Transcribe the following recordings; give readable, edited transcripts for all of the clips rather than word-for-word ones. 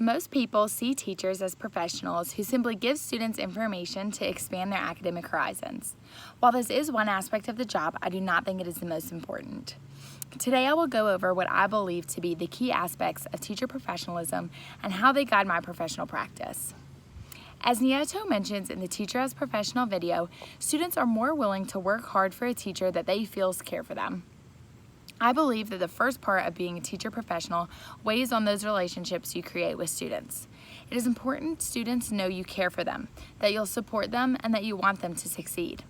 Most people see teachers as professionals who simply give students information to expand their academic horizons. While this is one aspect of the job, I do not think it is the most important. Today I will go over what I believe to be the key aspects of teacher professionalism and how they guide my professional practice. As Nieto mentions in the Teacher as Professional video, students are more willing to work hard for a teacher that they feel cares for them. I believe that the first part of being a teacher professional weighs on those relationships you create with students. It is important students know you care for them, that you'll support them, and that you want them to succeed.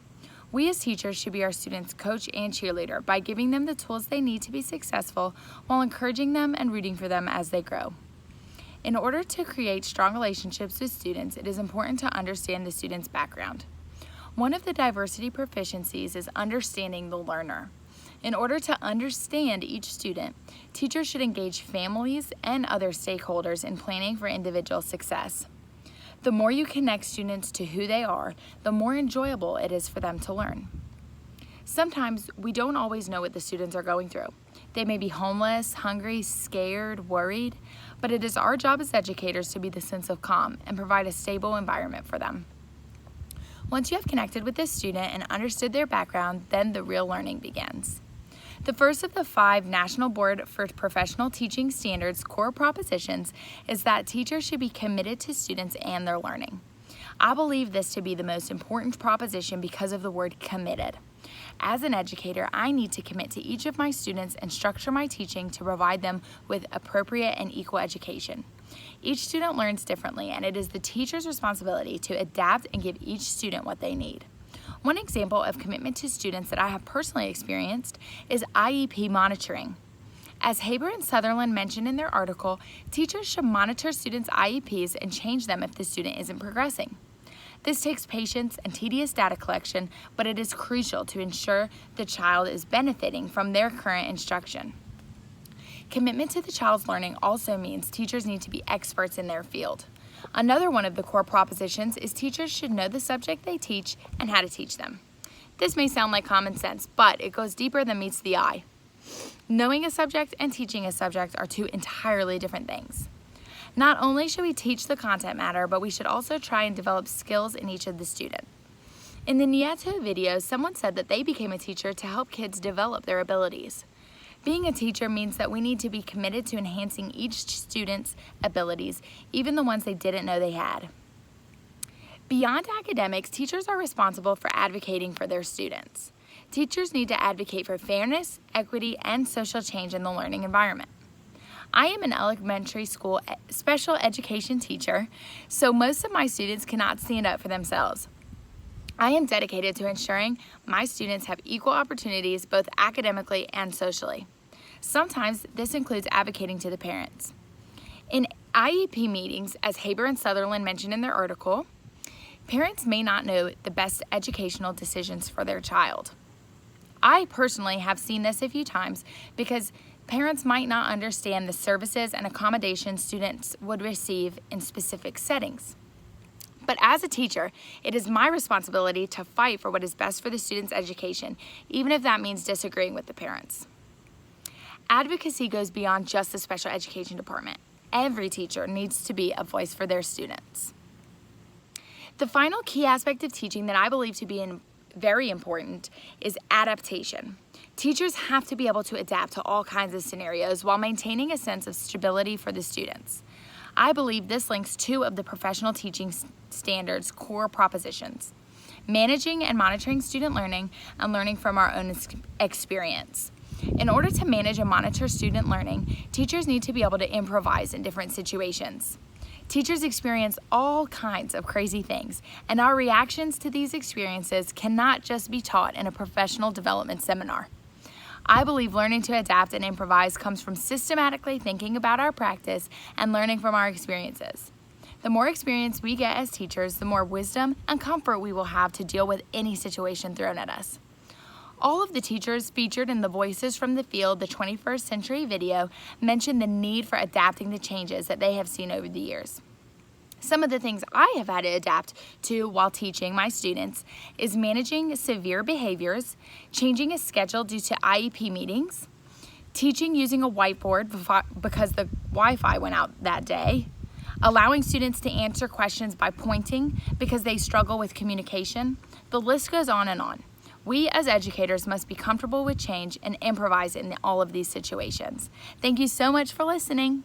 We as teachers should be our students' coach and cheerleader by giving them the tools they need to be successful while encouraging them and rooting for them as they grow. In order to create strong relationships with students, it is important to understand the student's background. One of the diversity proficiencies is understanding the learner. In order to understand each student, teachers should engage families and other stakeholders in planning for individual success. The more you connect students to who they are, the more enjoyable it is for them to learn. Sometimes we don't always know what the students are going through. They may be homeless, hungry, scared, worried, but it is our job as educators to be the sense of calm and provide a stable environment for them. Once you have connected with this student and understood their background, then the real learning begins. The first of the 5 National Board for Professional Teaching Standards core propositions is that teachers should be committed to students and their learning. I believe this to be the most important proposition because of the word committed. As an educator, I need to commit to each of my students and structure my teaching to provide them with appropriate and equal education. Each student learns differently, and it is the teacher's responsibility to adapt and give each student what they need. One example of commitment to students that I have personally experienced is IEP monitoring. As Haber and Sutherland mentioned in their article, teachers should monitor students' IEPs and change them if the student isn't progressing. This takes patience and tedious data collection, but it is crucial to ensure the child is benefiting from their current instruction. Commitment to the child's learning also means teachers need to be experts in their field. Another one of the core propositions is teachers should know the subject they teach and how to teach them. This may sound like common sense, but it goes deeper than meets the eye. Knowing a subject and teaching a subject are 2 entirely different things. Not only should we teach the content matter, but we should also try and develop skills in each of the students. In the Nieto video, someone said that they became a teacher to help kids develop their abilities. Being a teacher means that we need to be committed to enhancing each student's abilities, even the ones they didn't know they had. Beyond academics, teachers are responsible for advocating for their students. Teachers need to advocate for fairness, equity, and social change in the learning environment. I am an elementary school special education teacher, so most of my students cannot stand up for themselves. I am dedicated to ensuring my students have equal opportunities both academically and socially. Sometimes this includes advocating to the parents. In IEP meetings, as Haber and Sutherland mentioned in their article, parents may not know the best educational decisions for their child. I personally have seen this a few times because parents might not understand the services and accommodations students would receive in specific settings. But as a teacher, it is my responsibility to fight for what is best for the student's education, even if that means disagreeing with the parents. Advocacy goes beyond just the special education department. Every teacher needs to be a voice for their students. The final key aspect of teaching that I believe to be very important is adaptation. Teachers have to be able to adapt to all kinds of scenarios while maintaining a sense of stability for the students. I believe this links 2 of the professional teaching standards core propositions: managing and monitoring student learning and learning from our own experience. In order to manage and monitor student learning, teachers need to be able to improvise in different situations. Teachers experience all kinds of crazy things, and our reactions to these experiences cannot just be taught in a professional development seminar. I believe learning to adapt and improvise comes from systematically thinking about our practice and learning from our experiences. The more experience we get as teachers, the more wisdom and comfort we will have to deal with any situation thrown at us. All of the teachers featured in the Voices from the Field, the 21st Century video, mentioned the need for adapting to changes that they have seen over the years. Some of the things I have had to adapt to while teaching my students is managing severe behaviors, changing a schedule due to IEP meetings, teaching using a whiteboard because the Wi-Fi went out that day, allowing students to answer questions by pointing because they struggle with communication. The list goes on and on. We as educators must be comfortable with change and improvise in all of these situations. Thank you so much for listening.